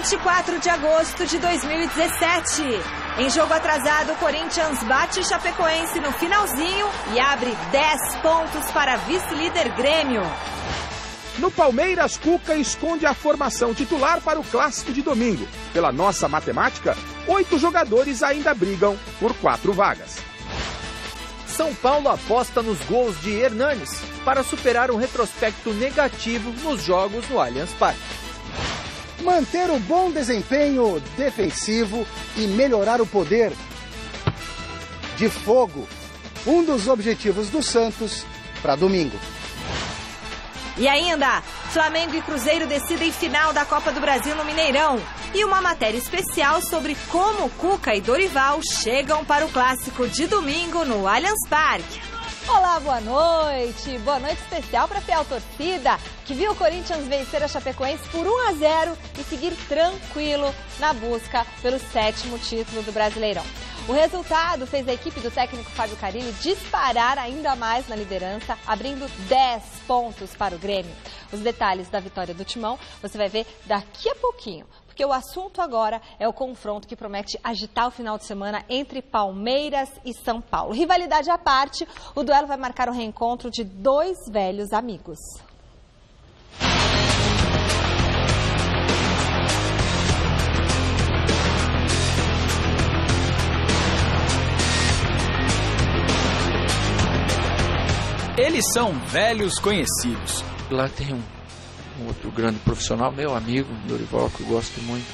24 de agosto de 2017. Em jogo atrasado, o Corinthians bate o Chapecoense no finalzinho e abre 10 pontos para vice-líder Grêmio. No Palmeiras, Cuca esconde a formação titular para o clássico de domingo. Pela nossa matemática, 8 jogadores ainda brigam por 4 vagas. São Paulo aposta nos gols de Hernanes para superar um retrospecto negativo nos jogos no Allianz Parque. Manter o bom desempenho defensivo e melhorar o poder de fogo. Um dos objetivos do Santos para domingo. E ainda, Flamengo e Cruzeiro decidem final da Copa do Brasil no Mineirão. E uma matéria especial sobre como Cuca e Dorival chegam para o clássico de domingo no Allianz Parque. Olá, boa noite. Boa noite especial para a fiel torcida, que viu o Corinthians vencer a Chapecoense por 1-0 e seguir tranquilo na busca pelo 7º título do Brasileirão. O resultado fez a equipe do técnico Fábio Carilli disparar ainda mais na liderança, abrindo 10 pontos para o Grêmio. Os detalhes da vitória do Timão você vai ver daqui a pouquinho, porque o assunto agora é o confronto que promete agitar o final de semana entre Palmeiras e São Paulo. Rivalidade à parte, o duelo vai marcar o reencontro de 2 velhos amigos. Eles são velhos conhecidos. Lá tem um outro grande profissional, meu amigo, Dorival, que eu gosto muito.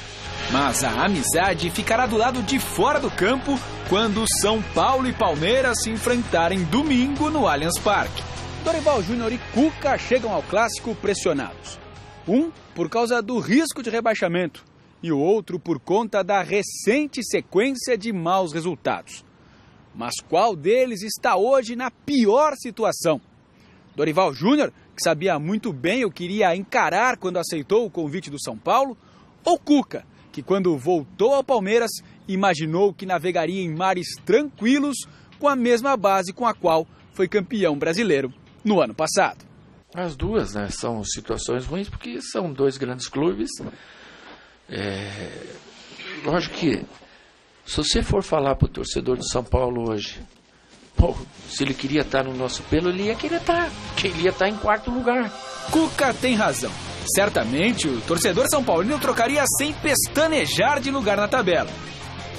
Mas a amizade ficará do lado de fora do campo quando São Paulo e Palmeiras se enfrentarem domingo no Allianz Parque. Dorival Júnior e Cuca chegam ao clássico pressionados. Um por causa do risco de rebaixamento e o outro por conta da recente sequência de maus resultados. Mas qual deles está hoje na pior situação? Dorival Júnior, que sabia muito bem o que iria encarar quando aceitou o convite do São Paulo? Ou Cuca, que quando voltou ao Palmeiras, imaginou que navegaria em mares tranquilos com a mesma base com a qual foi campeão brasileiro no ano passado? As duas, né, são situações ruins porque são 2 grandes clubes. Lógico que se você for falar para o torcedor de São Paulo hoje, se ele queria estar no nosso pelo, ele ia querer estar, porque ele ia estar em 4º lugar. Cuca tem razão. Certamente o torcedor são paulino trocaria sem pestanejar de lugar na tabela.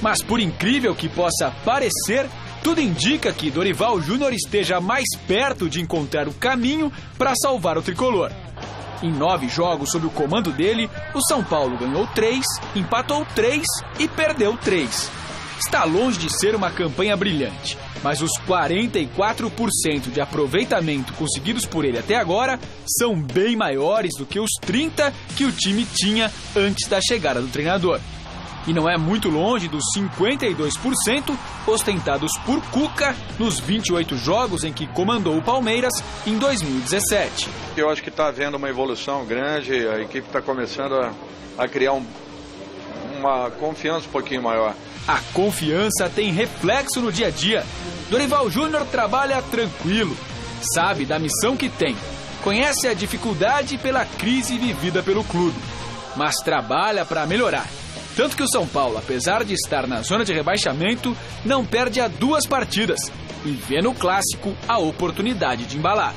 Mas por incrível que possa parecer, tudo indica que Dorival Júnior esteja mais perto de encontrar o caminho para salvar o tricolor. Em 9 jogos sob o comando dele, o São Paulo ganhou 3, empatou 3 e perdeu 3. Está longe de ser uma campanha brilhante, mas os 44% de aproveitamento conseguidos por ele até agora são bem maiores do que os 30% que o time tinha antes da chegada do treinador. E não é muito longe dos 52% ostentados por Cuca nos 28 jogos em que comandou o Palmeiras em 2017. Eu acho que está havendo uma evolução grande, a equipe está começando a criar uma confiança um pouquinho maior. A confiança tem reflexo no dia a dia. Dorival Júnior trabalha tranquilo, sabe da missão que tem, conhece a dificuldade pela crise vivida pelo clube, mas trabalha para melhorar. Tanto que o São Paulo, apesar de estar na zona de rebaixamento, não perde a 2 partidas e vê no clássico a oportunidade de embalar.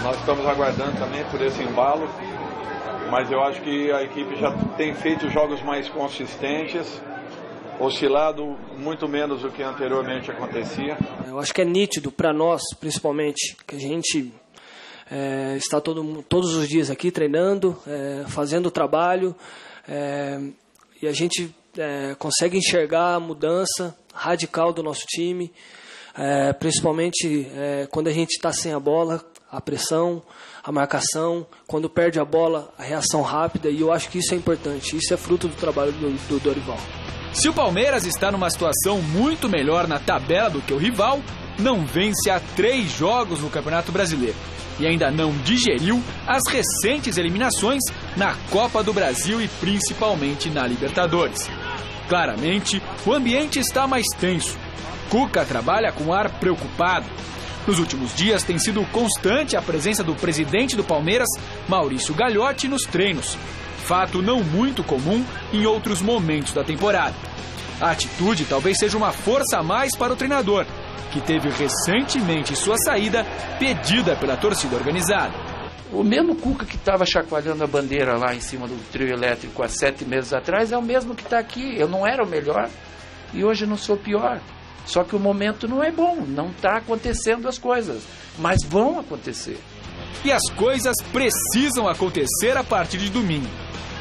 Nós estamos aguardando também por esse embalo, mas eu acho que a equipe já tem feito jogos mais consistentes, oscilado muito menos do que anteriormente acontecia. Eu acho que é nítido para nós, principalmente, que a gente está todos os dias aqui treinando, fazendo o trabalho, e a gente consegue enxergar a mudança radical do nosso time, principalmente quando a gente está sem a bola, a pressão, a marcação, quando perde a bola, a reação rápida, e eu acho que isso é importante, isso é fruto do trabalho do Dorival. Se o Palmeiras está numa situação muito melhor na tabela do que o rival, não vence há 3 jogos no Campeonato Brasileiro e ainda não digeriu as recentes eliminações na Copa do Brasil e principalmente na Libertadores. Claramente, o ambiente está mais tenso. Cuca trabalha com ar preocupado. Nos últimos dias tem sido constante a presença do presidente do Palmeiras, Maurício Gagliotti, nos treinos. fato não muito comum em outros momentos da temporada. A atitude talvez seja uma força a mais para o treinador, que teve recentemente sua saída pedida pela torcida organizada. O mesmo Cuca que estava chacoalhando a bandeira lá em cima do trio elétrico há 7 meses atrás é o mesmo que está aqui. Eu não era o melhor e hoje não sou pior. Só que o momento não é bom, não está acontecendo as coisas, mas vão acontecer. E as coisas precisam acontecer a partir de domingo,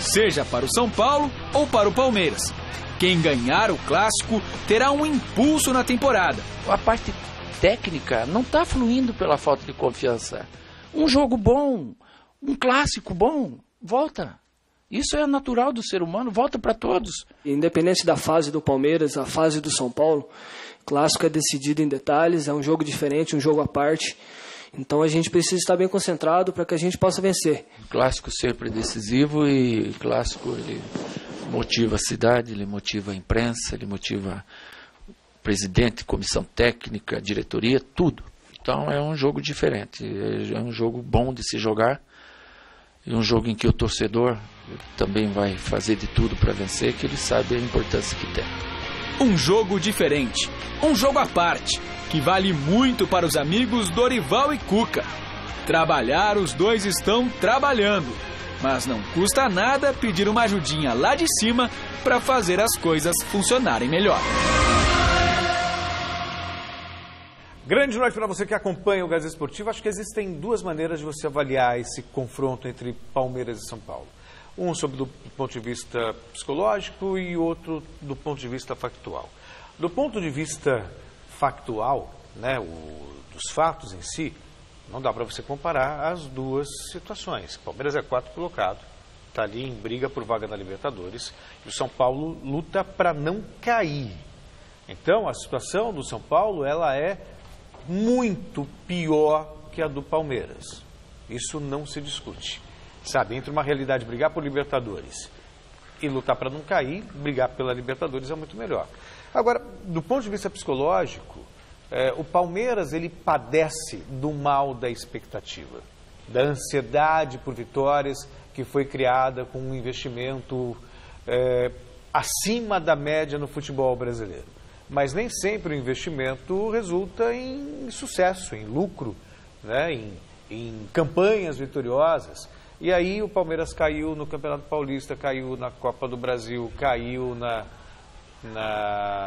seja para o São Paulo ou para o Palmeiras. Quem ganhar o clássico terá um impulso na temporada. A parte técnica não está fluindo pela falta de confiança. Um jogo bom, um clássico bom, volta. Isso é natural do ser humano, volta para todos. Independente da fase do Palmeiras, a fase do São Paulo, o clássico é decidido em detalhes, é um jogo diferente, um jogo à parte. Então a gente precisa estar bem concentrado para que a gente possa vencer. O clássico sempre é decisivo e o clássico ele motiva a cidade, ele motiva a imprensa, ele motiva o presidente, comissão técnica, diretoria, tudo. Então é um jogo diferente, é um jogo bom de se jogar, e um jogo em que o torcedor também vai fazer de tudo para vencer, que ele sabe a importância que tem. Um jogo diferente, um jogo à parte, que vale muito para os amigos Dorival e Cuca. Trabalhar, os dois estão trabalhando, mas não custa nada pedir uma ajudinha lá de cima para fazer as coisas funcionarem melhor. Grande noite para você que acompanha o Gazeta Esportivo. Acho que existem duas maneiras de você avaliar esse confronto entre Palmeiras e São Paulo. Um sob do ponto de vista psicológico e outro do ponto de vista factual. Do ponto de vista factual, né, dos fatos em si, não dá para você comparar as duas situações. O Palmeiras é 4º colocado, está ali em briga por vaga na Libertadores, e o São Paulo luta para não cair. Então, a situação do São Paulo, ela é muito pior que a do Palmeiras. Isso não se discute. Sabe, entre uma realidade brigar por Libertadores e lutar para não cair, brigar pela Libertadores é muito melhor. Agora, do ponto de vista psicológico, o Palmeiras ele padece do mal da expectativa, da ansiedade por vitórias que foi criada com um investimento acima da média no futebol brasileiro. Mas nem sempre o investimento resulta em sucesso, em lucro, né? em campanhas vitoriosas. E aí o Palmeiras caiu no Campeonato Paulista, caiu na Copa do Brasil, caiu na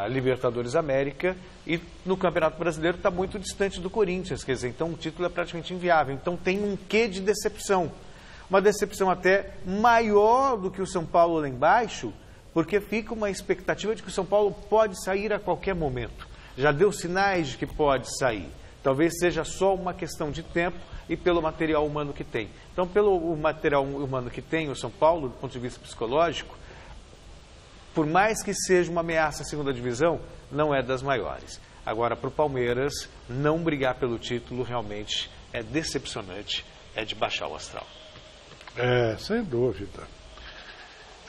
Libertadores América e no Campeonato Brasileiro está muito distante do Corinthians, quer dizer, então o título é praticamente inviável. Então tem um quê de decepção, uma decepção até maior do que o São Paulo lá embaixo, porque fica uma expectativa de que o São Paulo pode sair a qualquer momento. Já deu sinais de que pode sair. Talvez seja só uma questão de tempo e pelo material humano que tem. Então, pelo material humano que tem o São Paulo, do ponto de vista psicológico, por mais que seja uma ameaça à segunda divisão, não é das maiores. Agora, para o Palmeiras, não brigar pelo título realmente é decepcionante, é de baixar o astral. Sem dúvida.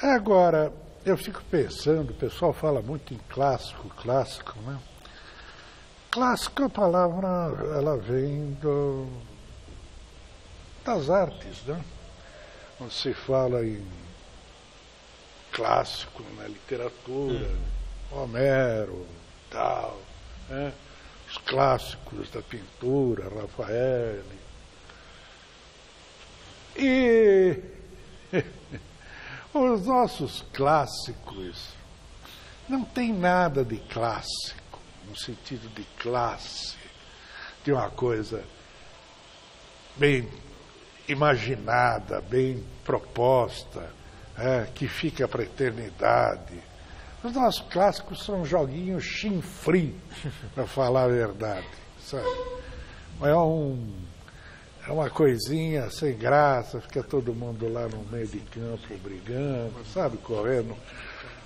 Agora, eu fico pensando, o pessoal fala muito em clássico, né? Clássico, a palavra, ela vem das artes, né? Quando se fala em clássico na literatura, Homero, tal, né? Os clássicos da pintura, Rafael. E os nossos clássicos não tem nada de clássico, no sentido de classe, de uma coisa bem imaginada, bem proposta, que fica para a eternidade. Os nossos clássicos são joguinhos chinfrim, para falar a verdade, sabe? É uma coisinha sem graça, fica todo mundo lá no meio de campo brigando, sabe, correndo,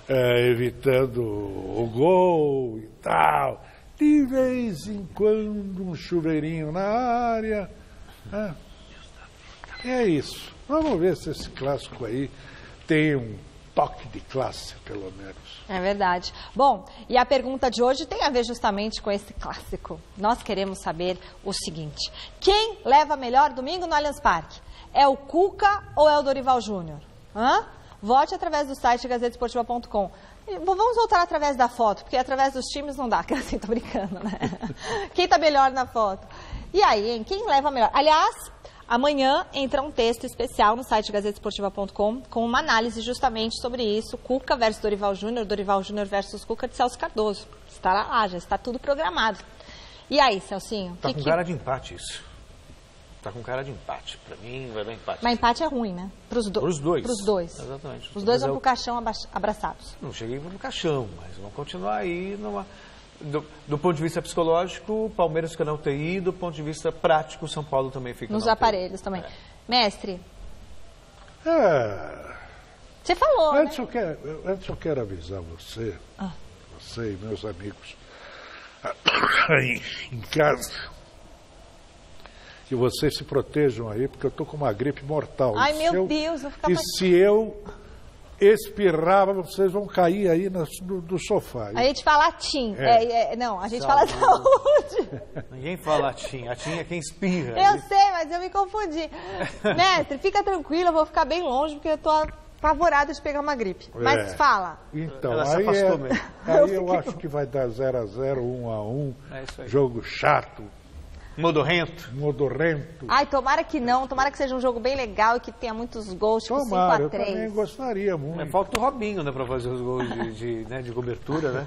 evitando o gol e tal. De vez em quando um chuveirinho na área. É isso. Vamos ver se esse clássico aí tem um toque de classe, pelo menos. É verdade. Bom, e a pergunta de hoje tem a ver justamente com esse clássico. Nós queremos saber o seguinte: quem leva melhor domingo no Allianz Parque? É o Cuca ou é o Dorival Júnior? Vote através do site gazetesportiva.com. Vamos voltar através da foto, porque através dos times não dá, que assim, tô brincando, né? Quem tá melhor na foto? E aí, hein? Quem leva melhor? Aliás, amanhã entra um texto especial no site gazetesportiva.com com uma análise justamente sobre isso, Cuca versus Dorival Júnior versus Cuca de Celso Cardoso. Estará lá, já está tudo programado. E aí, Celcinho? Tá com cara de empate isso. Tá com cara de empate. Pra mim vai dar empate. Mas empate é ruim, né? Pros dois. Pros dois. Exatamente. Os dois vão pro caixão abraçados. Não cheguei no caixão, mas vão continuar aí numa... Do ponto de vista psicológico, o Palmeiras fica na UTI, do ponto de vista prático, o São Paulo também fica nos na UTI. Aparelhos também. Mestre. Você falou, antes né? Antes eu quero avisar você, você e meus amigos em casa, que vocês se protejam aí, porque eu estou com uma gripe mortal. Ai, meu Deus, vou ficar se eu espirrar, vocês vão cair aí do sofá. A gente fala latim. Não, a gente fala saúde. Ninguém fala latim. Latim é quem espirra. Eu sei, mas eu me confundi. Mestre, fica tranquilo, eu vou ficar bem longe, porque eu tô apavorada de pegar uma gripe. Mas fala. Então, ela se afastou mesmo. Aí eu acho que vai dar 0-0, 1-1. É isso aí. Jogo chato. Modorrento. Ai, tomara que não. Tomara que seja um jogo bem legal e que tenha muitos gols, tipo 5-3. Eu também gostaria muito. Falta o Robinho, né, pra fazer os gols de cobertura, né?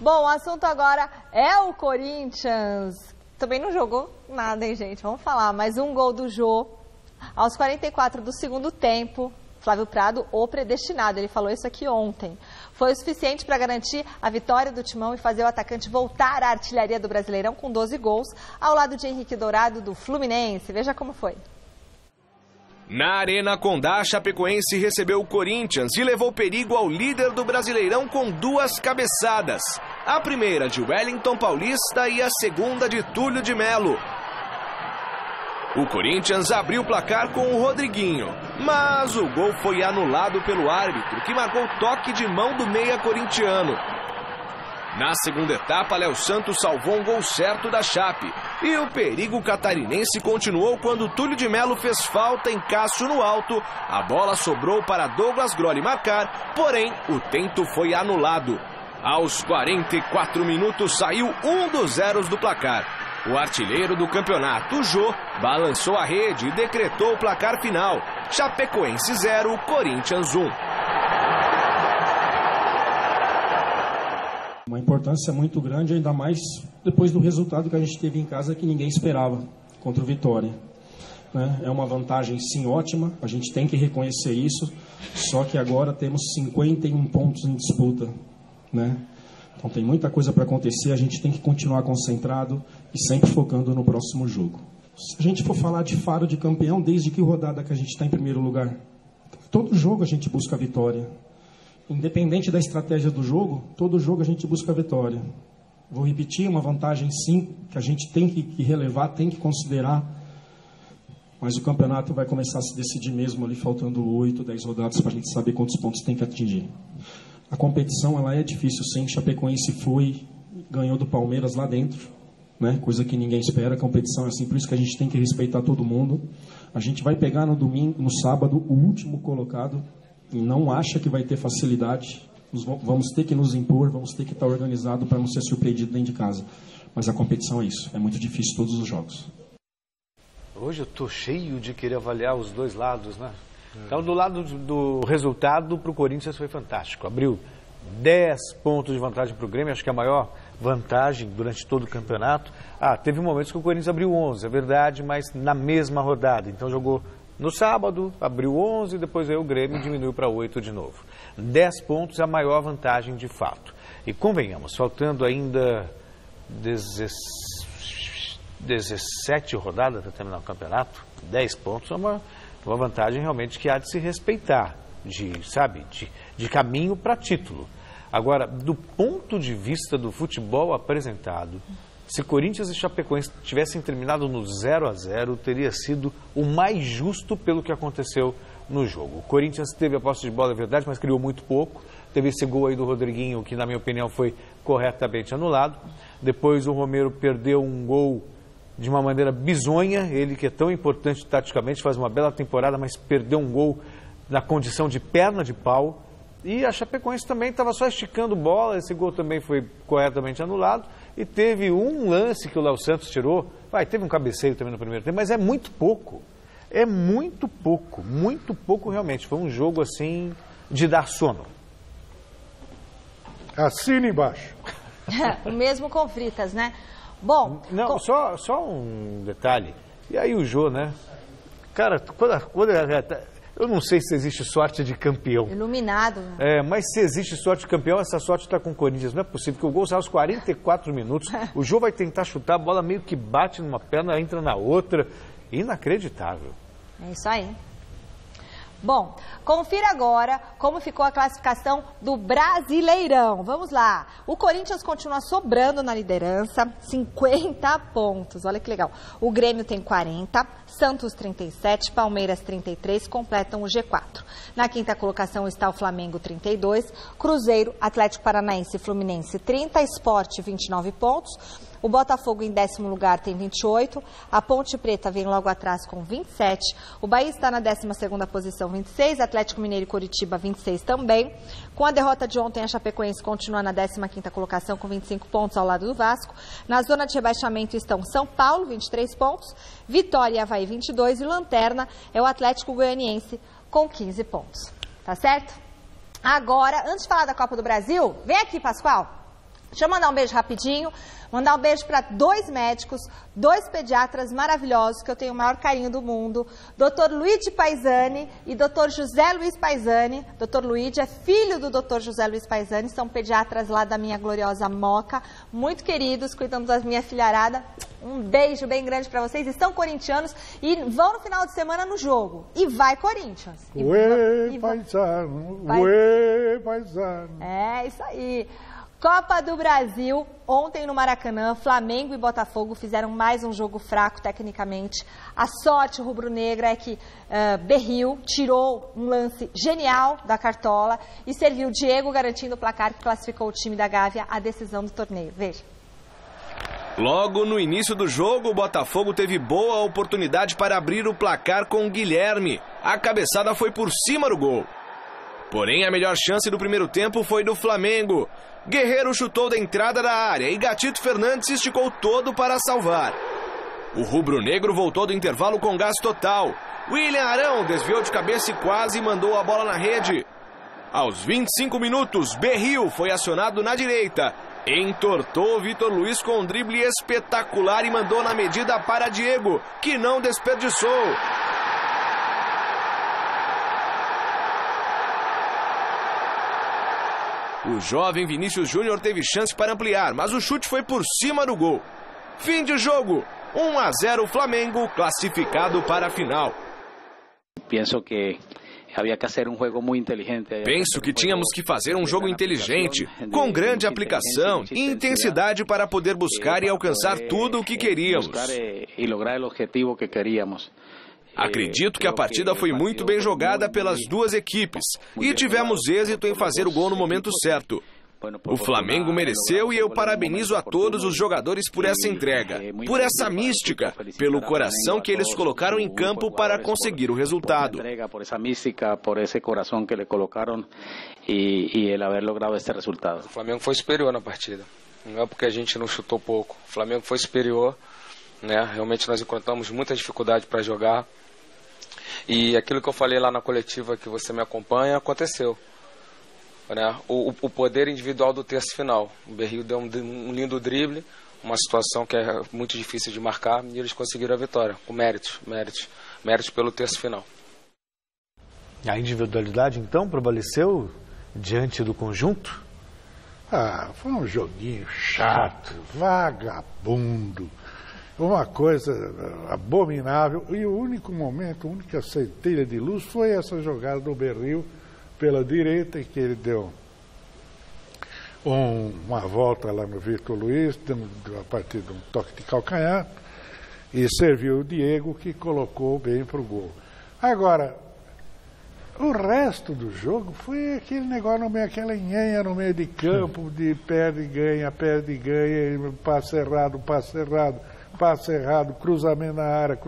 Bom, o assunto agora é o Corinthians. Também não jogou nada, hein, gente? Vamos falar. Mais um gol do Jô. Aos 44 do segundo tempo, Flávio Prado, o predestinado. Ele falou isso aqui ontem. Foi o suficiente para garantir a vitória do Timão e fazer o atacante voltar à artilharia do Brasileirão com 12 gols, ao lado de Henrique Dourado, do Fluminense. Veja como foi. Na Arena Condá, Chapecoense recebeu o Corinthians e levou perigo ao líder do Brasileirão com 2 cabeçadas. A primeira de Wellington Paulista e a segunda de Túlio de Melo. O Corinthians abriu o placar com o Rodriguinho, mas o gol foi anulado pelo árbitro, que marcou toque de mão do meia corintiano. Na segunda etapa, Léo Santos salvou um gol certo da Chape, e o perigo catarinense continuou quando Túlio de Melo fez falta em Cássio no alto. A bola sobrou para Douglas Grolli marcar, porém o tento foi anulado. Aos 44 minutos saiu um dos zeros do placar. O artilheiro do campeonato, Jô, balançou a rede e decretou o placar final. Chapecoense 0, Corinthians 1. Uma importância muito grande, ainda mais depois do resultado que a gente teve em casa, que ninguém esperava, contra o Vitória. É uma vantagem, sim, ótima, a gente tem que reconhecer isso, só que agora temos 51 pontos em disputa, né? Então tem muita coisa para acontecer, a gente tem que continuar concentrado e sempre focando no próximo jogo. Se a gente for falar de faro de campeão, desde que rodada que a gente está em primeiro lugar? Todo jogo a gente busca a vitória. Independente da estratégia do jogo, todo jogo a gente busca a vitória. Vou repetir, uma vantagem sim, que a gente tem que relevar, tem que considerar, mas o campeonato vai começar a se decidir mesmo ali, faltando 8, 10 rodadas para a gente saber quantos pontos tem que atingir. A competição ela é difícil, sim. Chapecoense ganhou do Palmeiras lá dentro, né? Coisa que ninguém espera. A competição é assim, por isso que a gente tem que respeitar todo mundo. A gente vai pegar no sábado, o último colocado e não acha que vai ter facilidade. Vamos ter que nos impor, vamos ter que estar organizado para não ser surpreendido dentro de casa. Mas a competição é isso, é muito difícil todos os jogos. Hoje eu estou cheio de querer avaliar os dois lados, né? Então, do lado do resultado, para o Corinthians foi fantástico. Abriu 10 pontos de vantagem para o Grêmio, acho que é a maior vantagem durante todo o campeonato. Teve momentos que o Corinthians abriu 11, é verdade, mas na mesma rodada. Então, jogou no sábado, abriu 11, depois aí o Grêmio diminuiu para 8 de novo. 10 pontos é a maior vantagem de fato. E convenhamos, faltando ainda 17 rodadas para terminar o campeonato, 10 pontos é uma vantagem realmente que há de se respeitar, de caminho para título. Agora, do ponto de vista do futebol apresentado, se Corinthians e Chapecoense tivessem terminado no 0-0, teria sido o mais justo pelo que aconteceu no jogo. O Corinthians teve a posse de bola, é verdade, mas criou muito pouco. Teve esse gol aí do Rodriguinho, que na minha opinião foi corretamente anulado. Depois o Romero perdeu um gol de uma maneira bizonha, ele que é tão importante taticamente, faz uma bela temporada, mas perdeu um gol na condição de perna de pau. E a Chapecoense também estava só esticando bola, esse gol também foi corretamente anulado. E teve um lance que o Léo Santos tirou, teve um cabeceio também no primeiro tempo, mas é muito pouco. É muito pouco realmente. Foi um jogo assim de dar sono. Assina embaixo. O mesmo com Fritas, né? Bom... Não, só um detalhe. E aí o Jô, né? Cara, eu não sei se existe sorte de campeão. Iluminado. Né? Mas se existe sorte de campeão, essa sorte está com o Corinthians. Não é possível, que o gol sai aos 44 minutos. O Jô vai tentar chutar, a bola meio que bate numa perna, entra na outra. Inacreditável. É isso aí. Bom, confira agora como ficou a classificação do Brasileirão. Vamos lá. O Corinthians continua sobrando na liderança, 50 pontos. Olha que legal. O Grêmio tem 40, Santos 37, Palmeiras 33, completam o G4. Na quinta colocação está o Flamengo 32, Cruzeiro, Atlético Paranaense e Fluminense 30, Sport 29 pontos. O Botafogo em 10º lugar tem 28, a Ponte Preta vem logo atrás com 27, o Bahia está na 12ª posição 26, Atlético Mineiro e Coritiba 26 também. Com a derrota de ontem, a Chapecoense continua na 15ª colocação com 25 pontos ao lado do Vasco. Na zona de rebaixamento estão São Paulo, 23 pontos, Vitória e Avaí 22 e Lanterna é o Atlético Goianiense com 15 pontos. Tá certo? Agora, antes de falar da Copa do Brasil, vem aqui, Pascoal. Deixa eu mandar um beijo rapidinho, mandar um beijo para 2 médicos, 2 pediatras maravilhosos, que eu tenho o maior carinho do mundo, Dr. Luigi Paisani e Dr. José Luiz Paisani. Dr. Luigi é filho do Dr. José Luiz Paisani, são pediatras lá da minha gloriosa Moca, muito queridos, cuidando das minhas filharadas. Um beijo bem grande para vocês, estão corintianos e vão no final de semana no jogo. E vai Corinthians! Ué, paisano, ué, paisano. É, isso aí. Copa do Brasil, ontem no Maracanã, Flamengo e Botafogo fizeram mais um jogo fraco tecnicamente. A sorte rubro-negra é que Berril tirou um lance genial da cartola e serviu Diego garantindo o placar que classificou o time da Gávea à decisão do torneio. Veja. Logo no início do jogo, o Botafogo teve boa oportunidade para abrir o placar com o Guilherme. A cabeçada foi por cima do gol. Porém, a melhor chance do primeiro tempo foi do Flamengo. Guerreiro chutou da entrada da área e Gatito Fernandes se esticou todo para salvar. O rubro-negro voltou do intervalo com gás total. William Arão desviou de cabeça e quase mandou a bola na rede. Aos 25 minutos, Berril foi acionado na direita. Entortou Vitor Luiz com um drible espetacular e mandou na medida para Diego, que não desperdiçou. O jovem Vinícius Júnior teve chance para ampliar, mas o chute foi por cima do gol. Fim de jogo, 1-0 Flamengo, classificado para a final. Penso que tínhamos que fazer um jogo inteligente, com grande aplicação e intensidade para poder buscar e alcançar tudo o que queríamos. Acredito que a partida foi muito bem jogada pelas duas equipes e tivemos êxito em fazer o gol no momento certo. O Flamengo mereceu e eu parabenizo a todos os jogadores por essa entrega, por essa mística, pelo coração que eles colocaram em campo para conseguir o resultado. O Flamengo foi superior na partida, não é porque a gente não chutou pouco. O Flamengo foi superior, né? Realmente nós encontramos muita dificuldade para jogar. E aquilo que eu falei lá na coletiva que você me acompanha, aconteceu. Né? O poder individual do terço final. O Berril deu um lindo drible, uma situação que é muito difícil de marcar, e eles conseguiram a vitória, com méritos pelo terço final. A individualidade, então, prevaleceu diante do conjunto? Foi um joguinho chato, vagabundo. Uma coisa abominável, e o único momento, a única centelha de luz foi essa jogada do Berril pela direita, em que ele deu uma volta lá no Vitor Luiz, a partir de um toque de calcanhar, e serviu o Diego, que colocou bem para o gol. Agora, o resto do jogo foi aquele negócio no meio, aquela nhanha no meio de campo, de perde e ganha, passe errado, passe errado, cruzamento na área.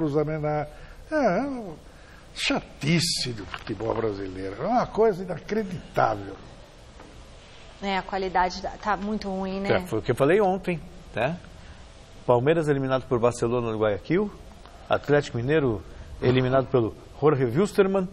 chatice do futebol brasileiro. É uma coisa inacreditável. A qualidade tá muito ruim, né? Foi o que eu falei ontem, né? Palmeiras eliminado por Barcelona no Guayaquil, Atlético Mineiro eliminado pelo Jorge Wilstermann,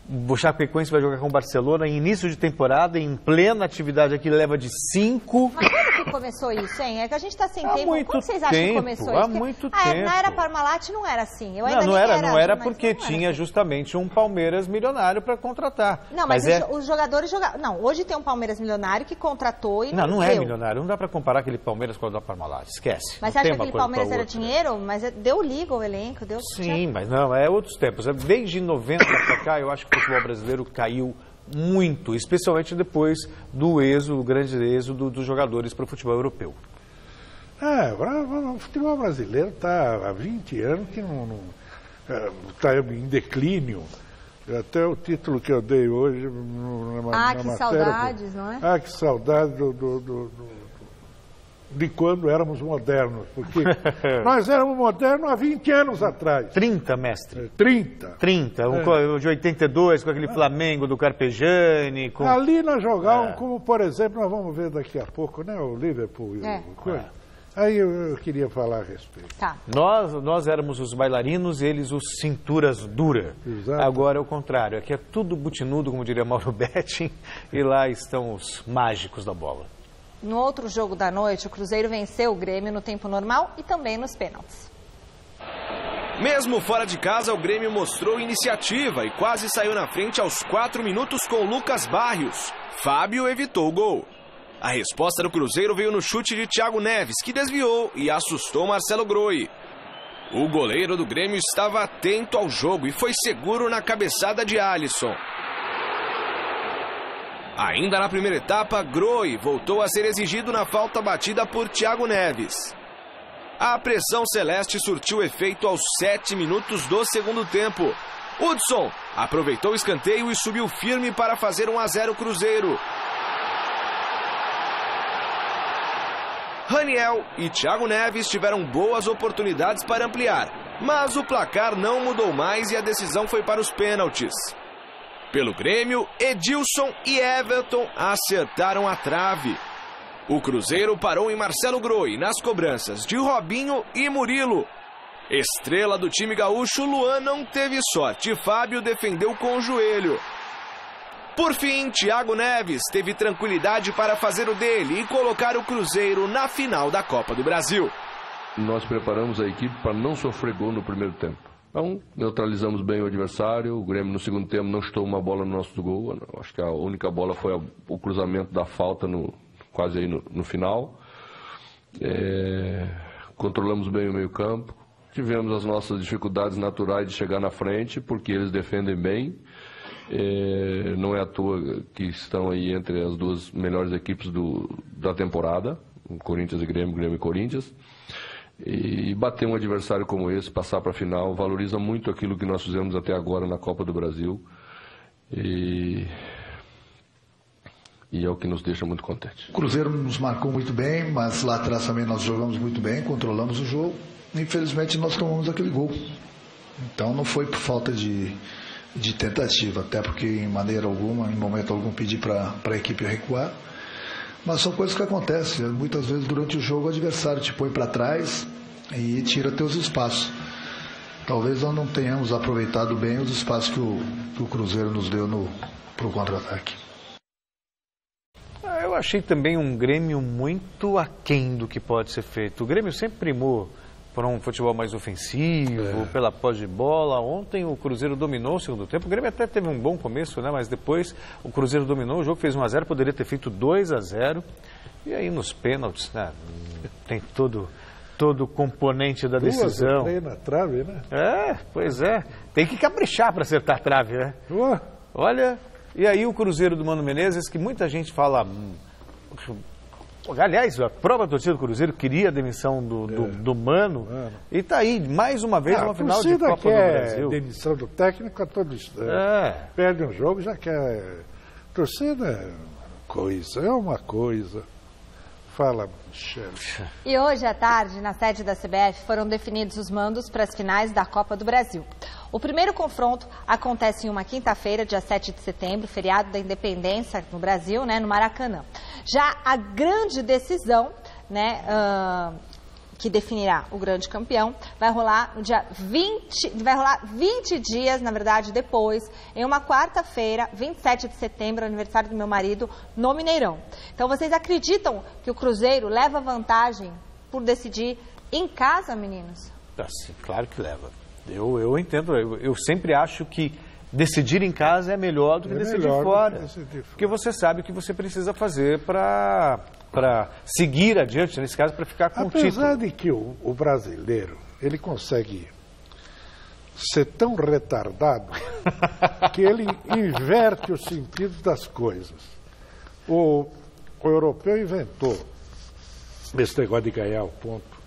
o Chapecoense vai jogar com o Barcelona em início de temporada, em plena atividade aqui, leva de 5. Mas quando que começou isso, hein? É que a gente está sem tempo. Quando vocês acham que começou isso? Há muito tempo. Na era Parmalat não era assim. Não era porque tinha justamente um Palmeiras milionário para contratar. Não, mas os jogadores jogavam. Não, hoje tem um Palmeiras milionário que contratou e não é milionário. Não dá para comparar aquele Palmeiras com o da Parmalat. Esquece. Mas você acha que aquele Palmeiras era dinheiro? Mas deu liga o elenco, deu... Sim, mas não, é outros tempos. Desde 90 para cá, eu acho que o futebol brasileiro caiu muito, especialmente depois do grande êxodo dos jogadores para o futebol europeu. O futebol brasileiro está há 20 anos que não está em declínio. Até o título que eu dei hoje na matéria... que saudades, não é? Que saudade de quando éramos modernos, porque nós éramos modernos há 20 anos atrás. 30, mestre. 30. O de 82, com aquele Flamengo do Carpegiani. Ali nós jogávamos, como por exemplo, nós vamos ver daqui a pouco, né, o Liverpool. Aí eu queria falar a respeito. Tá. Nós éramos os bailarinos, eles os cinturas duras. Exato. Agora é o contrário, aqui é tudo butinudo, como diria Mauro Betting, e lá estão os mágicos da bola. No outro jogo da noite, o Cruzeiro venceu o Grêmio no tempo normal e também nos pênaltis. Mesmo fora de casa, o Grêmio mostrou iniciativa e quase saiu na frente aos 4 minutos com Lucas Barrios. Fábio evitou o gol. A resposta do Cruzeiro veio no chute de Thiago Neves, que desviou e assustou Marcelo Groi. O goleiro do Grêmio estava atento ao jogo e foi seguro na cabeçada de Alisson. Ainda na primeira etapa, Groi voltou a ser exigido na falta batida por Thiago Neves. A pressão celeste surtiu efeito aos 7 minutos do segundo tempo. Hudson aproveitou o escanteio e subiu firme para fazer 1-0 Cruzeiro. Raniel e Thiago Neves tiveram boas oportunidades para ampliar, mas o placar não mudou mais e a decisão foi para os pênaltis. Pelo Grêmio, Edilson e Everton acertaram a trave. O Cruzeiro parou em Marcelo Groi nas cobranças de Robinho e Murilo. Estrela do time gaúcho, Luan não teve sorte e Fábio defendeu com o joelho. Por fim, Thiago Neves teve tranquilidade para fazer o dele e colocar o Cruzeiro na final da Copa do Brasil. Nós preparamos a equipe para não sofrer gol no primeiro tempo. Então, neutralizamos bem o adversário. O Grêmio no segundo tempo não chutou uma bola no nosso gol. Acho que a única bola foi o cruzamento da falta quase aí no final. Controlamos bem o meio campo. Tivemos as nossas dificuldades naturais de chegar na frente, porque eles defendem bem. Não é à toa que estão aí entre as duas melhores equipes da temporada, Corinthians e Grêmio, Grêmio e Corinthians. E bater um adversário como esse, passar para a final, valoriza muito aquilo que nós fizemos até agora na Copa do Brasil. E é o que nos deixa muito contentes. O Cruzeiro nos marcou muito bem, mas lá atrás também nós jogamos muito bem, controlamos o jogo. Infelizmente nós tomamos aquele gol. Então não foi por falta de tentativa, até porque em maneira alguma, em momento algum, pedi para a equipe recuar. Mas são coisas que acontecem. Muitas vezes durante o jogo o adversário te põe para trás e tira teus espaços. Talvez nós não tenhamos aproveitado bem os espaços que o Cruzeiro nos deu para o contra-ataque. Eu achei também um Grêmio muito aquém do que pode ser feito. O Grêmio sempre primou por um futebol mais ofensivo, pela posse de bola. Ontem o Cruzeiro dominou o segundo tempo. O Grêmio até teve um bom começo, né? Mas depois o Cruzeiro dominou, o jogo fez 1-0, poderia ter feito 2-0. E aí nos pênaltis, né? Tem todo o componente da decisão. Na trave, né? Pois é. Tem que caprichar para acertar a trave, né? Olha, e aí o Cruzeiro do Mano Menezes, que muita gente fala... Aliás, a própria torcida do Cruzeiro queria a demissão do Mano. E está aí, mais uma vez, uma final de Copa do Brasil. Demissão do técnico a todo instante. Perde um jogo, já quer. Torcida é uma coisa. Fala, Michele. E hoje à tarde, na sede da CBF, foram definidos os mandos para as finais da Copa do Brasil. O primeiro confronto acontece em uma quinta-feira, dia 7 de setembro, feriado da Independência no Brasil, né, no Maracanã. Já a grande decisão, né, que definirá o grande campeão, vai rolar no dia 20 dias, na verdade, depois, em uma quarta-feira, 27 de setembro, aniversário do meu marido, no Mineirão. Então, vocês acreditam que o Cruzeiro leva vantagem por decidir em casa, meninos? Sim, claro que leva. Eu entendo, eu sempre acho que decidir em casa é melhor do que decidir fora. Porque você sabe o que você precisa fazer para seguir adiante, nesse caso, para ficar com o título. Apesar de que o brasileiro, ele consegue ser tão retardado que ele inverte o sentido das coisas. O europeu inventou esse negócio de ganhar o ponto,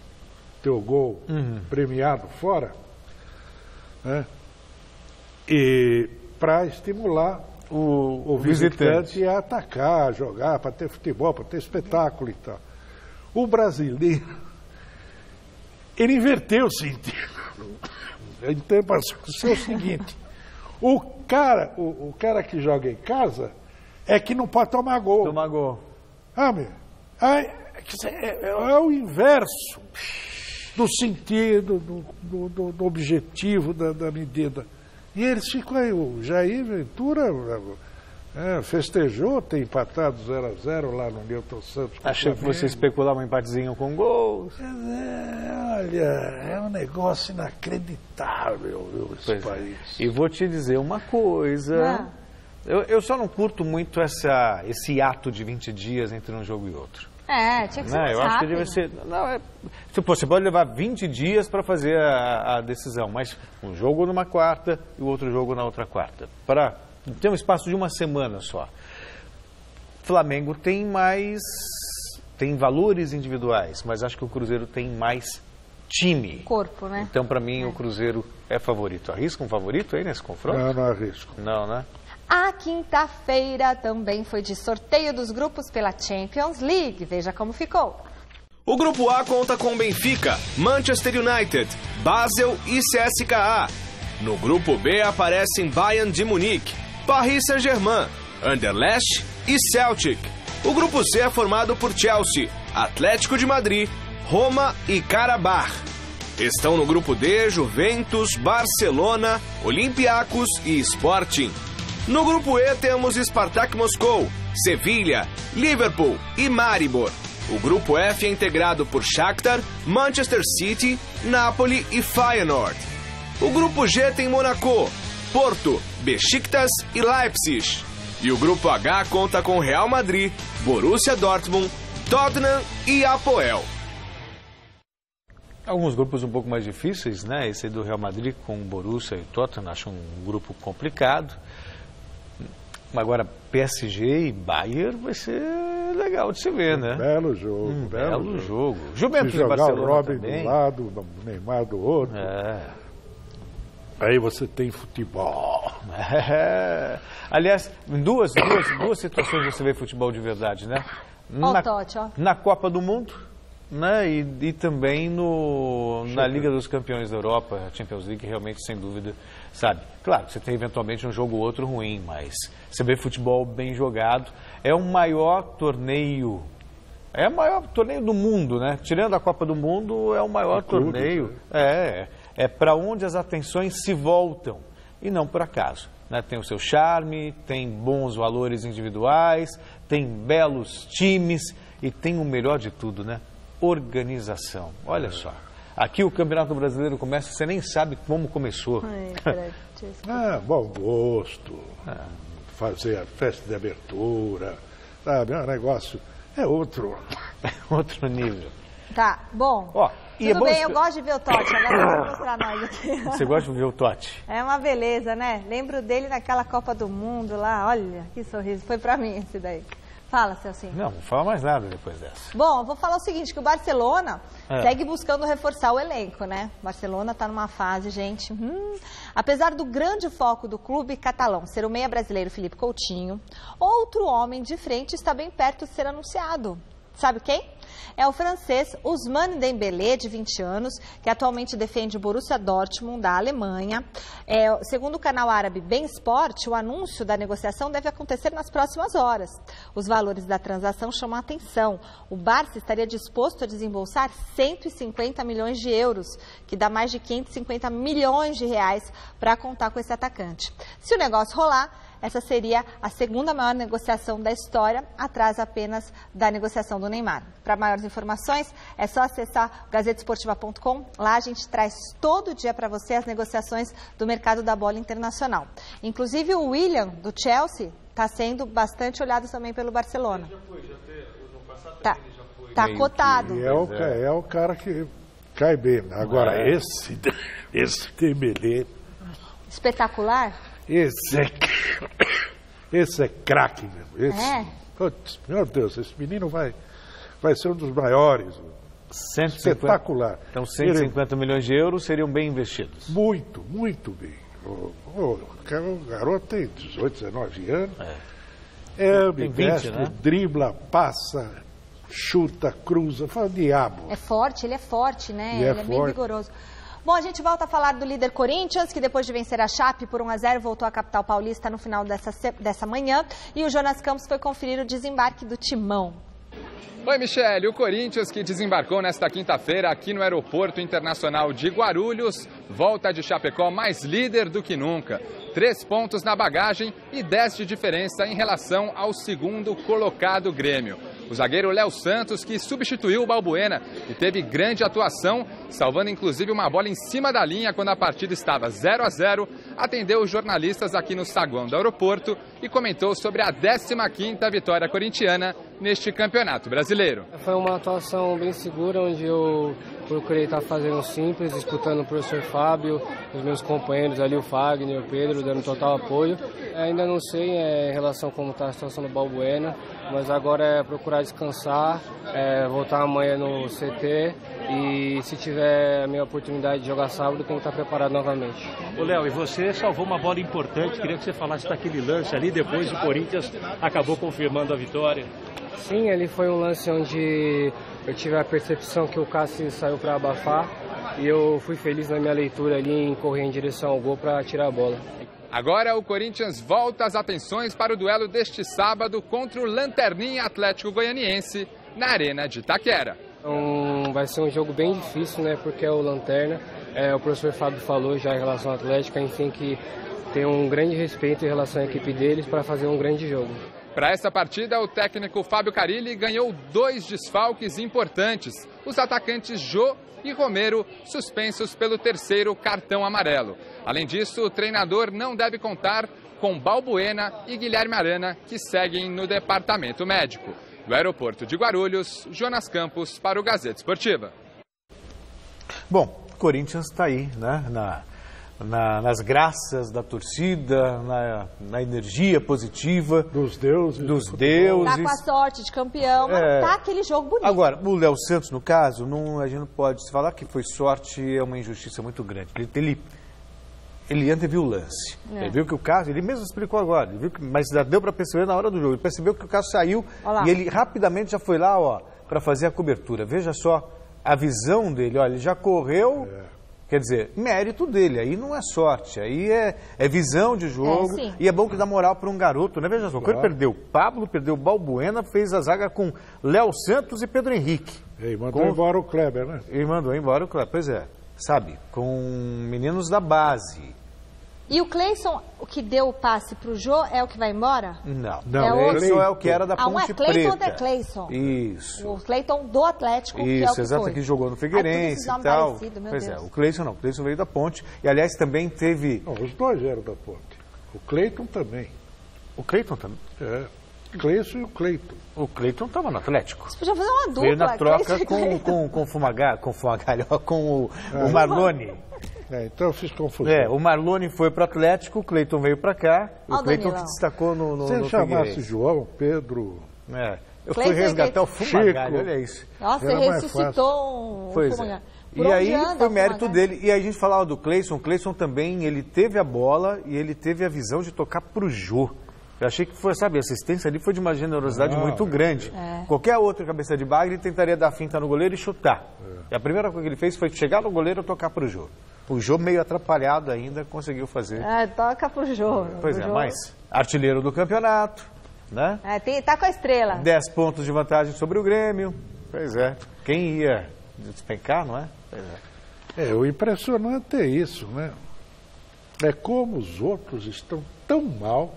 ter o gol premiado fora, né? E para estimular o visitante a atacar, a jogar, para ter futebol, para ter espetáculo e tal. O brasileiro, ele inverteu o sentido. Então, passou a ser o seguinte: o cara que joga em casa é que não pode tomar gol. Tomar gol. É o inverso do sentido, do objetivo, da medida. E eles ficam aí, o Jair Ventura festejou, tem empatado 0-0 lá no Newton Santos. Achei que você especulava um empatezinho com gols. Olha, é um negócio inacreditável esse país. E vou te dizer uma coisa, eu só não curto muito esse ato de 20 dias entre um jogo e outro. Tinha que ser mais eu acho que deve ser. Você pode levar 20 dias para fazer a decisão, mas um jogo numa quarta e o outro jogo na outra quarta. Para ter um espaço de uma semana só. Flamengo tem valores individuais, mas acho que o Cruzeiro tem mais time. Corpo, né? Então, para mim, o Cruzeiro é favorito. Arrisca um favorito aí nesse confronto? Não arrisco. Não, né? A quinta-feira também foi de sorteio dos grupos pela Champions League. Veja como ficou. O Grupo A conta com Benfica, Manchester United, Basel e CSKA. No Grupo B aparecem Bayern de Munique, Paris Saint-Germain, Anderlecht e Celtic. O Grupo C é formado por Chelsea, Atlético de Madrid, Roma e Karabakh. Estão no Grupo D Juventus, Barcelona, Olympiacos e Sporting. No Grupo E temos Spartak Moscou, Sevilha, Liverpool e Maribor. O Grupo F é integrado por Shakhtar, Manchester City, Napoli e Feyenoord. O Grupo G tem Monaco, Porto, Besiktas e Leipzig. E o Grupo H conta com Real Madrid, Borussia Dortmund, Tottenham e Apoel. Alguns grupos um pouco mais difíceis, né? Esse do Real Madrid com o Borussia e o Tottenham, acho um grupo complicado. Agora, PSG e Bayern vai ser legal de se ver, né? Belo jogo. Belo jogo. Juventus se jogar e Barcelona o Robin também. do lado, o Neymar do outro. Aí você tem futebol. Aliás, em duas situações você vê futebol de verdade, né? Na Copa do Mundo, né? E também na Liga dos Campeões da Europa, a Champions League, realmente, sem dúvida, sabe? Claro, você tem eventualmente um jogo ou outro ruim, mas você vê futebol bem jogado. É o maior torneio do mundo, né? Tirando a Copa do Mundo, é o maior torneio. É para onde as atenções se voltam, e não por acaso, né? Tem o seu charme, tem bons valores individuais, tem belos times e tem o melhor de tudo, né? Organização. Olha só. Aqui o Campeonato Brasileiro começa, você nem sabe como começou. Bom gosto, fazer a festa de abertura, sabe? É um negócio, é outro nível. Tá, bom. Tudo bem, eu gosto de ver o Totti, agora vou mostrar nós aqui. Você gosta de ver o Totti? É uma beleza, né? Lembro dele naquela Copa do Mundo lá, olha, que sorriso, foi pra mim esse daí. Fala, Celcinho. Não fala mais nada depois dessa. Bom, eu vou falar o seguinte, que o Barcelona segue buscando reforçar o elenco, né? O Barcelona está numa fase, gente... Apesar do grande foco do clube catalão ser o meia brasileiro Felipe Coutinho, outro homem de frente está bem perto de ser anunciado. Sabe quem? É o francês Ousmane Dembélé, de 20 anos, que atualmente defende o Borussia Dortmund, da Alemanha. Segundo o canal árabe Bem Sport, o anúncio da negociação deve acontecer nas próximas horas. Os valores da transação chamam a atenção. O Barça estaria disposto a desembolsar 150 milhões de euros, que dá mais de 550 milhões de reais para contar com esse atacante. Se o negócio rolar, essa seria a segunda maior negociação da história, atrás apenas da negociação do Neymar. Para maiores informações, é só acessar gazetesportiva.com. Lá a gente traz todo dia para você as negociações do mercado da bola internacional. Inclusive o William, do Chelsea, está sendo bastante olhado também pelo Barcelona. Tá cotado. E é o cara que cai bem. Agora, esse Dembélé... Espetacular? Esse é craque mesmo. Putz, meu Deus, esse menino vai ser um dos maiores. 150, espetacular. Então 150 milhões de euros seriam bem investidos. Muito, muito bem. O garoto tem 18, 19 anos. Tem 20, né? Dribla, passa, chuta, cruza, fala diabo. Ele é forte, né? Ele é bem vigoroso. Bom, a gente volta a falar do líder Corinthians, que depois de vencer a Chape por 1-0, voltou à capital paulista no final dessa manhã. E o Jonas Campos foi conferir o desembarque do Timão. Oi, Michele. O Corinthians, que desembarcou nesta quinta-feira aqui no Aeroporto Internacional de Guarulhos, volta de Chapecó mais líder do que nunca. 3 pontos na bagagem e 10 de diferença em relação ao segundo colocado Grêmio. O zagueiro Léo Santos, que substituiu o Balbuena e teve grande atuação, salvando inclusive uma bola em cima da linha quando a partida estava 0-0, atendeu os jornalistas aqui no saguão do aeroporto e comentou sobre a 15ª vitória corintiana neste campeonato brasileiro. Foi uma atuação bem segura, onde eu procurei estar fazendo simples, disputando o professor Fábio, os meus companheiros ali, o Fagner, o Pedro, dando total apoio. Ainda não sei em relação a como está a situação do Balbuena, mas agora é procurar descansar, voltar amanhã no CT e se tiver a minha oportunidade de jogar sábado, tem que estar preparado novamente. Ô Léo, e você salvou uma bola importante, queria que você falasse daquele lance ali, depois o Corinthians acabou confirmando a vitória. Sim, ali foi um lance onde eu tive a percepção que o Cássio saiu para abafar e eu fui feliz na minha leitura ali em correr em direção ao gol para tirar a bola. Agora o Corinthians volta as atenções para o duelo deste sábado contra o Lanterninha Atlético Goianiense na Arena de Itaquera. Então, vai ser um jogo bem difícil, né? Porque é o Lanterna, o professor Fábio falou já em relação à Atlética, enfim, que tem um grande respeito em relação à equipe deles para fazer um grande jogo. Para essa partida, o técnico Fábio Carilli ganhou 2 desfalques importantes. Os atacantes Jô e Romero, suspensos pelo 3º cartão amarelo. Além disso, o treinador não deve contar com Balbuena e Guilherme Arana, que seguem no departamento médico. Do aeroporto de Guarulhos, Jonas Campos para o Gazeta Esportiva. Bom, o Corinthians está aí, né? Nas graças da torcida, na energia positiva dos deuses. Tá com a sorte de campeão, mas tá aquele jogo bonito. Agora, o Léo Santos, no caso, a gente não pode falar que foi sorte, é uma injustiça muito grande. Ele anteviu o lance. Ele viu que o Cássio, ele mesmo explicou agora, mas já deu para perceber na hora do jogo. Ele percebeu que o Cássio saiu e ele rapidamente já foi lá, para fazer a cobertura. Veja só a visão dele, ele já correu. Quer dizer, mérito dele, aí não é sorte, aí é visão de jogo e é bom que dá moral para um garoto, né? Veja só, quando ele perdeu o Pablo, perdeu o Balbuena, fez a zaga com Léo Santos e Pedro Henrique. E mandou embora o Kleber, né? E mandou embora o Kleber, pois é, sabe, com meninos da base. E o Cleison, o que deu o passe pro Jô, é o que vai embora? Não, o Cleison é o que era da Ponte Preta. Um é Cleiton ou é Cleison? Isso. O Cleiton do Atlético, que é o que exato, que jogou no Figueirense e tal. Pois é, o Cleison não, o Cleison veio da Ponte. E aliás também teve... Não, os dois eram da Ponte. O Cleiton também. O Cleiton também? Cleison e o Cleiton. O Cleiton estava no Atlético. Você podia fazer uma dupla. Veio na troca com o Marlone. Então eu fiz confusão. O Marlone foi para o Atlético, o Cleiton veio para cá. O Cleiton que destacou no Figueirense. Se chamasse João, Pedro... Eu fui resgatar o Fumagalli, olha isso. Nossa, você ressuscitou um Fumagalli. E aí foi mérito dele. E aí a gente falava do Cleison. O Cleison também, ele teve a bola e ele teve a visão de tocar pro Jô. Eu achei que foi, sabe, a assistência ali foi de uma generosidade muito grande. Qualquer outro cabeça de bagre tentaria dar finta no goleiro e chutar. E a primeira coisa que ele fez foi chegar no goleiro e tocar pro Jô. O Jô, meio atrapalhado ainda, conseguiu fazer. Toca pro Jô. Pois é, mas artilheiro do campeonato, né? Tá com a estrela. 10 pontos de vantagem sobre o Grêmio. Pois é. Quem ia despencar, não é? Pois é. O impressionante é isso, né? É como os outros estão tão mal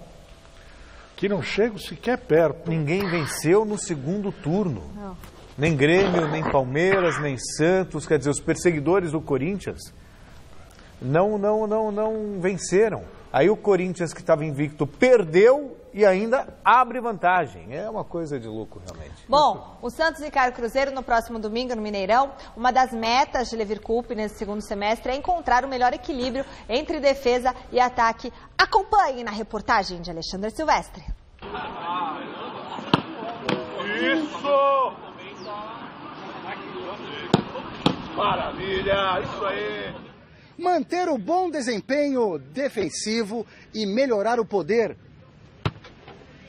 que não chegam sequer perto. Ninguém venceu no segundo turno. Não. Nem Grêmio, nem Palmeiras, nem Santos. Quer dizer, os perseguidores do Corinthians não venceram. Aí o Corinthians, que estava invicto, perdeu e ainda abre vantagem. É uma coisa de louco, realmente. Bom, o Santos encara o Cruzeiro no próximo domingo no Mineirão. Uma das metas de Leverkusen nesse segundo semestre é encontrar o melhor equilíbrio entre defesa e ataque. Acompanhe na reportagem de Alexandre Silvestre. Isso! Maravilha! Isso aí! Manter o bom desempenho defensivo e melhorar o poder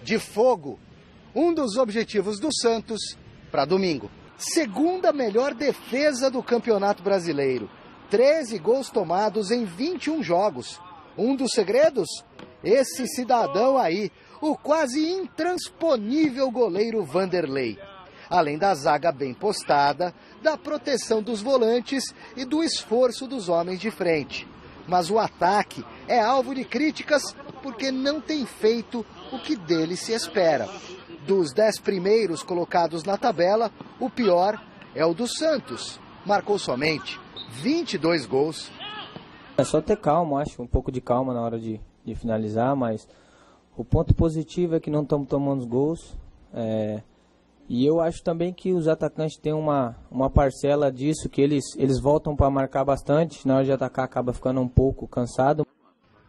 de fogo. Um dos objetivos do Santos para domingo. Segunda melhor defesa do Campeonato Brasileiro. 13 gols tomados em 21 jogos. Um dos segredos? Esse cidadão aí, o quase intransponível goleiro Vanderlei. Além da zaga bem postada, da proteção dos volantes e do esforço dos homens de frente. Mas o ataque é alvo de críticas porque não tem feito o que dele se espera. Dos 10 primeiros colocados na tabela, o pior é o do Santos. Marcou somente 22 gols. É só ter calma, acho, um pouco de calma na hora de finalizar, mas o ponto positivo é que não estamos tomando os gols. E eu acho também que os atacantes têm uma parcela disso, que eles voltam para marcar bastante, na hora de atacar acaba ficando um pouco cansado.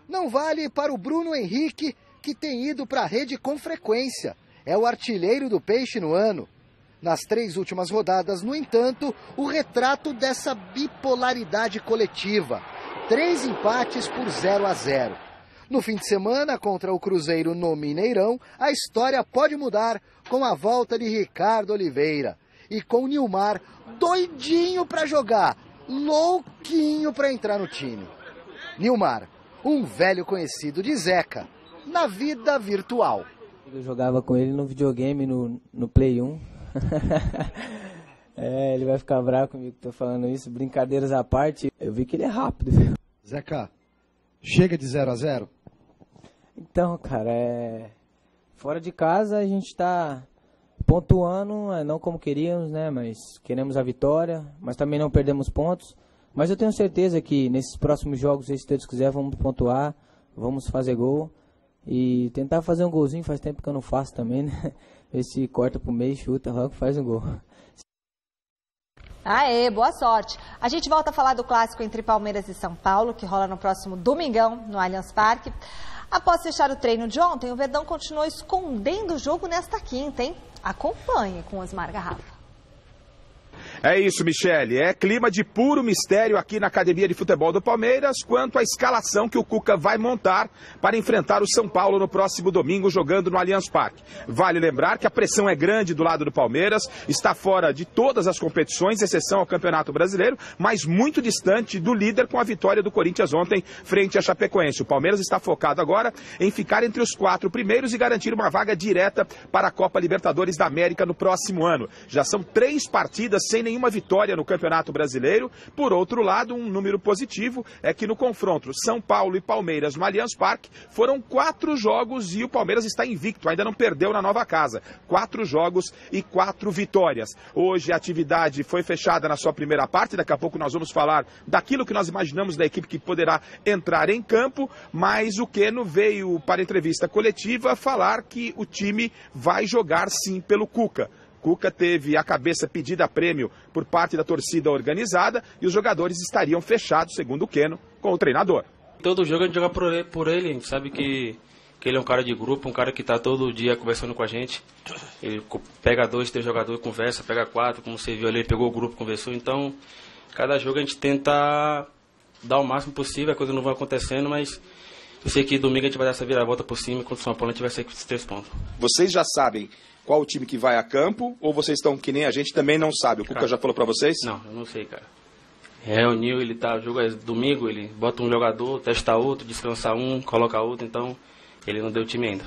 Não vale para o Bruno Henrique, que tem ido para a rede com frequência. É o artilheiro do Peixe no ano. Nas 3 últimas rodadas, no entanto, o retrato dessa bipolaridade coletiva. 3 empates por 0-0. No fim de semana, contra o Cruzeiro no Mineirão, a história pode mudar com a volta de Ricardo Oliveira. E com o Nilmar doidinho para jogar, louquinho para entrar no time. Nilmar, um velho conhecido de Zeca, na vida virtual. Eu jogava com ele no videogame, no Play 1. Ele vai ficar bravo comigo que tô falando isso. Brincadeiras à parte, eu vi que ele é rápido. Zeca, chega de 0-0? Então, cara, fora de casa a gente tá pontuando, não como queríamos, né? Mas queremos a vitória, mas também não perdemos pontos. Mas eu tenho certeza que nesses próximos jogos, se Deus quiser, vamos pontuar, vamos fazer gol. E tentar fazer um golzinho, faz tempo que eu não faço também, né? Ver se corta pro meio, chuta, logo faz um gol. Aê, boa sorte. A gente volta a falar do clássico entre Palmeiras e São Paulo, que rola no próximo domingão, no Allianz Parque. Após fechar o treino de ontem, o Verdão continuou escondendo o jogo nesta quinta, hein? Acompanhe com Osmar Garrafa. É isso, Michele. É clima de puro mistério aqui na Academia de Futebol do Palmeiras quanto à escalação que o Cuca vai montar para enfrentar o São Paulo no próximo domingo jogando no Allianz Parque. Vale lembrar que a pressão é grande do lado do Palmeiras, está fora de todas as competições, exceção ao Campeonato Brasileiro, mas muito distante do líder com a vitória do Corinthians ontem frente à Chapecoense. O Palmeiras está focado agora em ficar entre os 4 primeiros e garantir uma vaga direta para a Copa Libertadores da América no próximo ano. Já são 3 partidas sem nenhuma vitória no Campeonato Brasileiro. Por outro lado, um número positivo é que no confronto São Paulo e Palmeiras no Allianz Parque foram 4 jogos e o Palmeiras está invicto, ainda não perdeu na nova casa. 4 jogos e 4 vitórias. Hoje a atividade foi fechada na sua primeira parte, daqui a pouco nós vamos falar daquilo que nós imaginamos da equipe que poderá entrar em campo, mas o Keno veio para a entrevista coletiva falar que o time vai jogar sim pelo Cuca. Cuca teve a cabeça pedida a prêmio por parte da torcida organizada e os jogadores estariam fechados, segundo o Keno, com o treinador. Todo jogo a gente joga por ele, a gente sabe que ele é um cara de grupo, um cara que está todo dia conversando com a gente. Ele pega 2, 3 jogadores, conversa, pega 4, como você viu ali, ele pegou o grupo, conversou. Então, cada jogo a gente tenta dar o máximo possível, a coisa não vai acontecendo, mas Eu sei que domingo a gente vai dar essa viravolta por cima e contra o São Paulo a gente vai sair com esses 3 pontos. Vocês já sabem qual o time que vai a campo ou vocês estão que nem a gente também não sabe? O Cuca já falou para vocês? Não, eu não sei, cara. Reuniu, ele tá, o jogo é domingo, ele bota um jogador, testa outro, descansa um, coloca outro, então ele não deu time ainda.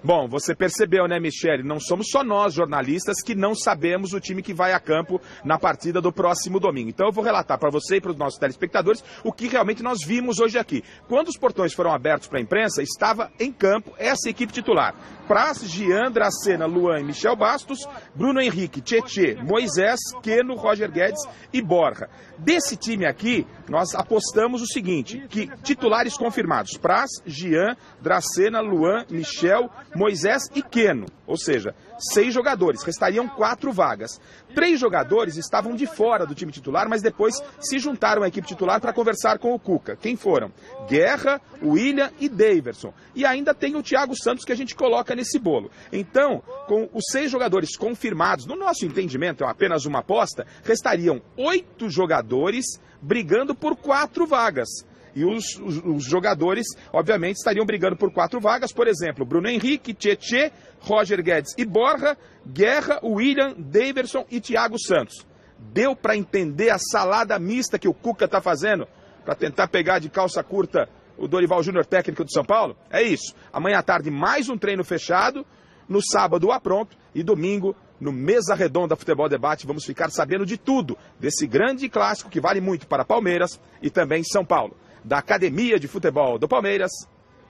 Bom, você percebeu, né, Michele? Não somos só nós, jornalistas, que não sabemos o time que vai a campo na partida do próximo domingo. Então eu vou relatar para você e para os nossos telespectadores o que realmente nós vimos hoje aqui. Quando os portões foram abertos para a imprensa, estava em campo essa equipe titular. Praz, Jean, Dracena, Luan e Michel Bastos, Bruno Henrique, Tietê, Moisés, Queno, Roger Guedes e Borja. Desse time aqui, nós apostamos o seguinte, que titulares confirmados, Praz, Jean, Dracena, Luan, Michel, Moisés e Queno, ou seja, 6 jogadores, restariam 4 vagas. 3 jogadores estavam de fora do time titular, mas depois se juntaram à equipe titular para conversar com o Cuca. Quem foram? Guerra, William e Daverson. E ainda tem o Thiago Santos que a gente coloca nesse bolo. Então, com os 6 jogadores confirmados, no nosso entendimento, é apenas uma aposta, restariam 8 jogadores brigando por 4 vagas. E os jogadores, obviamente, estariam brigando por 4 vagas. Por exemplo, Bruno Henrique, Tietê, Roger Guedes e Borja, Guerra, William, Daverson e Thiago Santos. Deu para entender a salada mista que o Cuca está fazendo para tentar pegar de calça curta o Dorival Júnior, técnico do São Paulo? É isso. Amanhã à tarde, mais um treino fechado. No sábado, o apronto. E domingo, no Mesa Redonda Futebol Debate, vamos ficar sabendo de tudo desse grande clássico que vale muito para Palmeiras e também São Paulo. Da Academia de Futebol do Palmeiras,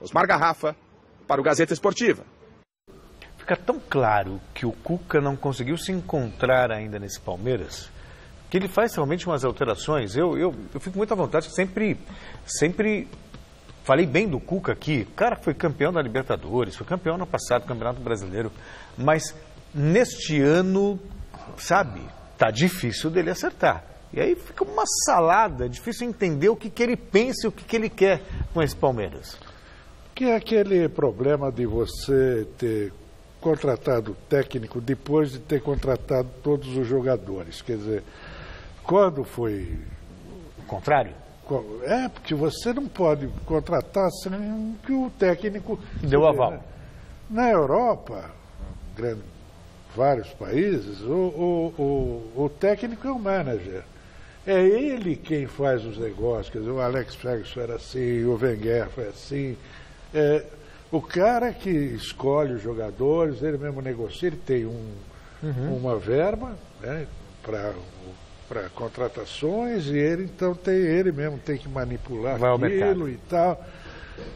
Osmar Garrafa, para o Gazeta Esportiva. Fica tão claro que o Cuca não conseguiu se encontrar ainda nesse Palmeiras, que ele faz realmente umas alterações. Eu fico muito à vontade, sempre falei bem do Cuca aqui. O cara foi campeão da Libertadores, foi campeão no passado do Campeonato Brasileiro, mas neste ano, sabe, tá difícil dele acertar. E aí fica uma salada, difícil entender o que ele pensa e o que ele quer com esse Palmeiras. Que é aquele problema de você ter contratado o técnico depois de ter contratado todos os jogadores. Quer dizer, quando foi... O contrário? É, porque você não pode contratar sem que o técnico... Deu aval. Na Europa, vários países, o técnico é o manager. É ele quem faz os negócios. Quer dizer, o Alex Ferguson era assim, o Wenger foi assim. O cara que escolhe os jogadores, ele mesmo negocia, ele tem uma verba, né, para contratações, e ele mesmo tem que manipular aquilo e tal.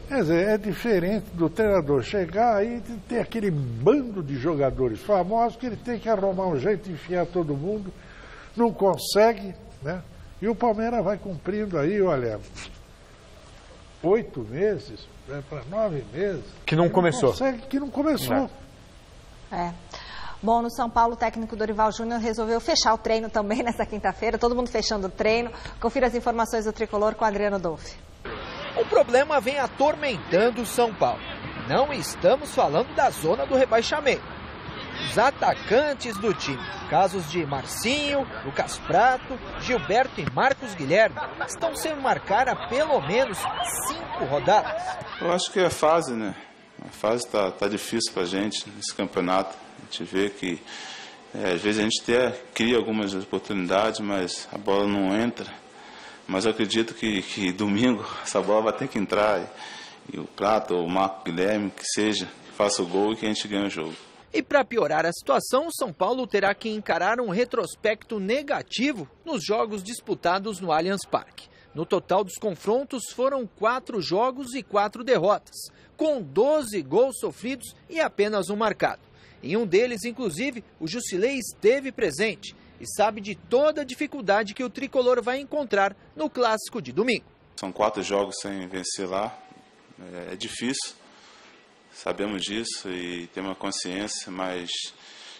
Quer dizer, é diferente do treinador chegar aí e ter aquele bando de jogadores famosos que ele tem que arrumar um jeito de enfiar todo mundo, não consegue, né? E o Palmeiras vai cumprindo aí, olha, 8 meses, né, para 9 meses. Que não começou. Que não começou. Bom, no São Paulo, o técnico Dorival Júnior resolveu fechar o treino também nessa quinta-feira. Todo mundo fechando o treino. Confira as informações do Tricolor com Adriano Dolfi. O problema vem atormentando o São Paulo. Não estamos falando da zona do rebaixamento. Os atacantes do time, casos de Marcinho, Lucas Prato, Gilberto e Marcos Guilherme, estão sem marcar há pelo menos 5 rodadas. Eu acho que é a fase, né? A fase tá difícil pra gente nesse campeonato. A gente vê que às vezes a gente até cria algumas oportunidades, mas a bola não entra. Mas eu acredito que domingo essa bola vai ter que entrar. E o Prato, ou o Marco Guilherme, que seja, que faça o gol e que a gente ganhe o jogo. E para piorar a situação, o São Paulo terá que encarar um retrospecto negativo nos jogos disputados no Allianz Parque. No total dos confrontos foram 4 jogos e 4 derrotas, com 12 gols sofridos e apenas um marcado. Em um deles, inclusive, o Jusilei esteve presente e sabe de toda a dificuldade que o tricolor vai encontrar no clássico de domingo. São 4 jogos sem vencer lá, é difícil. Sabemos disso e temos a consciência, mas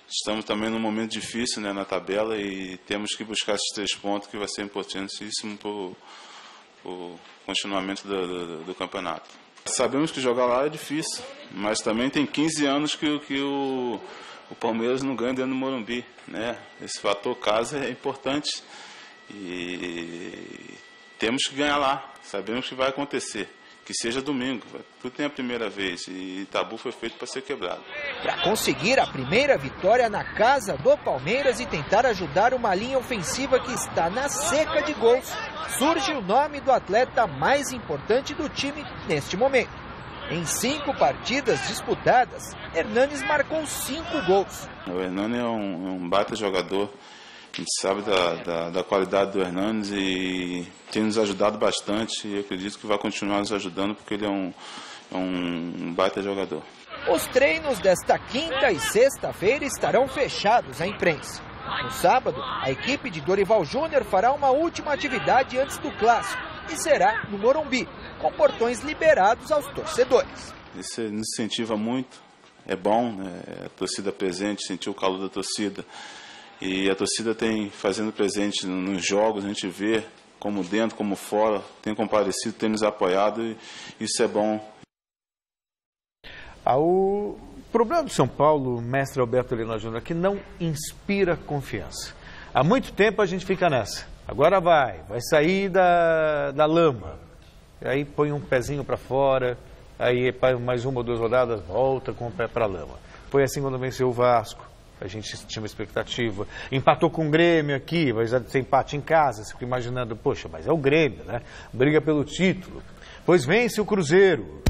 estamos também num momento difícil, né, na tabela, e temos que buscar esses 3 pontos que vai ser importantíssimo para o continuamento do campeonato. Sabemos que jogar lá é difícil, mas também tem 15 anos que o Palmeiras não ganha dentro do Morumbi, né? Esse fator casa é importante e temos que ganhar lá, sabemos que vai acontecer. que seja domingo. Tudo tem a primeira vez e Itabu foi feito para ser quebrado. Para conseguir a primeira vitória na casa do Palmeiras e tentar ajudar uma linha ofensiva que está na seca de gols, surge o nome do atleta mais importante do time neste momento. Em 5 partidas disputadas, Hernanes marcou 5 gols. O Hernanes é um baita jogador. A gente sabe da qualidade do Hernanes e tem nos ajudado bastante e acredito que vai continuar nos ajudando porque ele é um baita jogador. Os treinos desta quinta e sexta-feira estarão fechados à imprensa. No sábado, a equipe de Dorival Júnior fará uma última atividade antes do clássico e será no Morumbi, com portões liberados aos torcedores. Isso nos incentiva muito, é bom, né? A torcida presente, sentir o calor da torcida. E a torcida tem fazendo presente nos jogos, a gente vê como dentro, como fora, tem comparecido, tem nos apoiado e isso é bom. O problema do São Paulo, mestre Alberto Helena Júnior, é que não inspira confiança. Há muito tempo a gente fica nessa. Agora vai sair da lama. Aí põe um pezinho para fora, aí mais 1 ou 2 rodadas, volta com o pé para a lama. Foi assim quando venceu o Vasco. A gente tinha uma expectativa. Empatou com o Grêmio aqui, vai ter empate em casa. Você fica imaginando, poxa, mas é o Grêmio, né? Briga pelo título. Pois vence o Cruzeiro.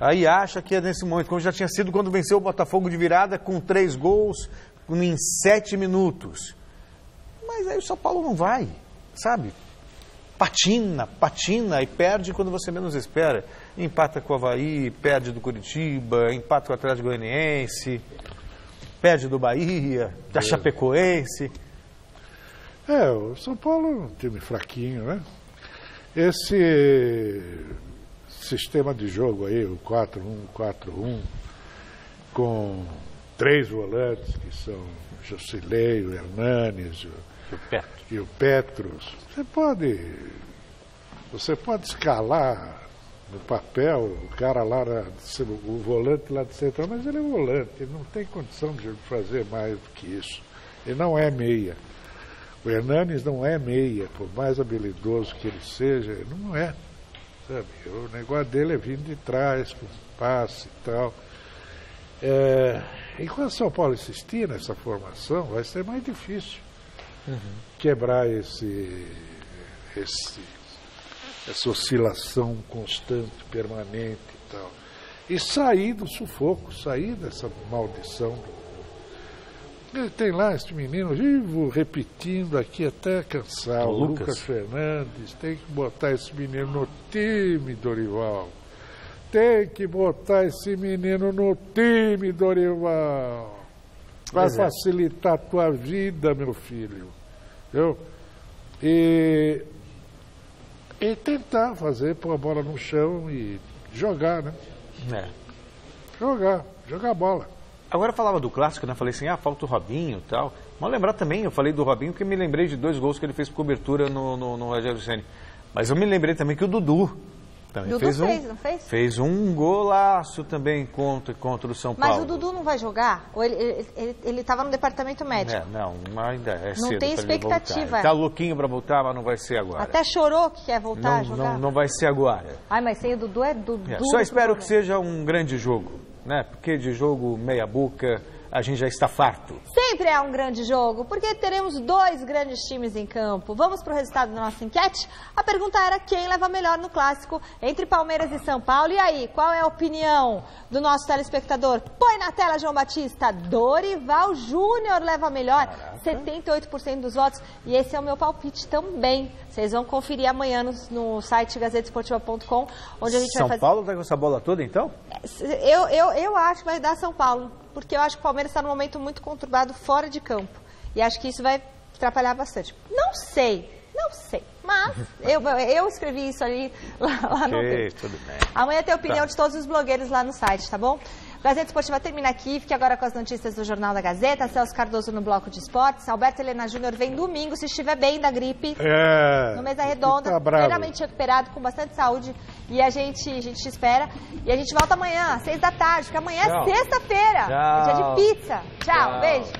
Aí acha que é nesse momento, como já tinha sido quando venceu o Botafogo de virada com 3 gols em 7 minutos. Mas aí o São Paulo não vai, sabe? Patina e perde quando você menos espera. Empata com o Avaí, perde do Curitiba, empata com o Atlético Goianiense. Perde do Bahia, da Chapecoense. O São Paulo é um time fraquinho, né? Esse sistema de jogo aí, o 4-1-4-1, com 3 volantes, que são o Jocilei, o Hernanes e o Petros. Você pode escalar no papel, o cara lá, o volante lá de central, mas ele é volante, ele não tem condição de fazer mais do que isso. Ele não é meia. O Hernanes não é meia, por mais habilidoso que ele seja, ele não é. Sabe? O negócio dele é vir de trás, com passe e tal. Enquanto o São Paulo insistir nessa formação, vai ser mais difícil quebrar essa oscilação constante, permanente e tal. E sair do sufoco, sair dessa maldição. Ele tem lá esse menino vivo, repetindo aqui até cansar, o Lucas Fernandes. Tem que botar esse menino no time, Dorival. Tem que botar esse menino no time, Dorival. Vai facilitar a tua vida, meu filho. Entendeu? E tentar pôr a bola no chão e jogar, né? Jogar bola. Agora eu falava do clássico, né? Falei assim, falta o Robinho e tal. Mas lembrar também, eu falei do Robinho porque me lembrei de 2 gols que ele fez por cobertura no Rogério Ceni. Mas eu me lembrei também que o Dudu também não fez? Fez um golaço também contra o São Paulo. Mas o Dudu não vai jogar? Ou ele estava no departamento médico? Não, ainda é cedo. Não tem expectativa. Ele tá louquinho para voltar, mas não vai ser agora. Até chorou que quer voltar a jogar? Não vai ser agora. Mas sem o Dudu é Dudu. Só espero que seja um grande jogo, né? Porque de jogo meia boca a gente já está farto. Sempre é um grande jogo, porque teremos 2 grandes times em campo. Vamos para o resultado da nossa enquete? A pergunta era quem leva melhor no clássico entre Palmeiras e São Paulo. E aí, qual é a opinião do nosso telespectador? Põe na tela, João Batista. Dorival Júnior leva melhor. 78% dos votos. E esse é o meu palpite também. Vocês vão conferir amanhã no site gazetesportiva.com, onde a gente vai fazer... São Paulo tá com essa bola toda, então? Eu acho que vai dar São Paulo, porque eu acho que o Palmeiras está num momento muito conturbado fora de campo. E acho que isso vai atrapalhar bastante. Não sei. Mas eu escrevi isso ali lá no texto. Tudo bem. Amanhã tem a opinião de todos os blogueiros lá no site, tá bom? Gazeta Esportiva termina aqui, fique agora com as notícias do Jornal da Gazeta, Celso Cardoso no Bloco de Esportes, Alberto Helena Júnior vem domingo, se estiver bem da gripe, no Mesa Redonda, plenamente recuperado, com bastante saúde, e a gente espera, e a gente volta amanhã, às 6 da tarde, porque amanhã é sexta-feira, é dia de pizza. Tchau, beijo.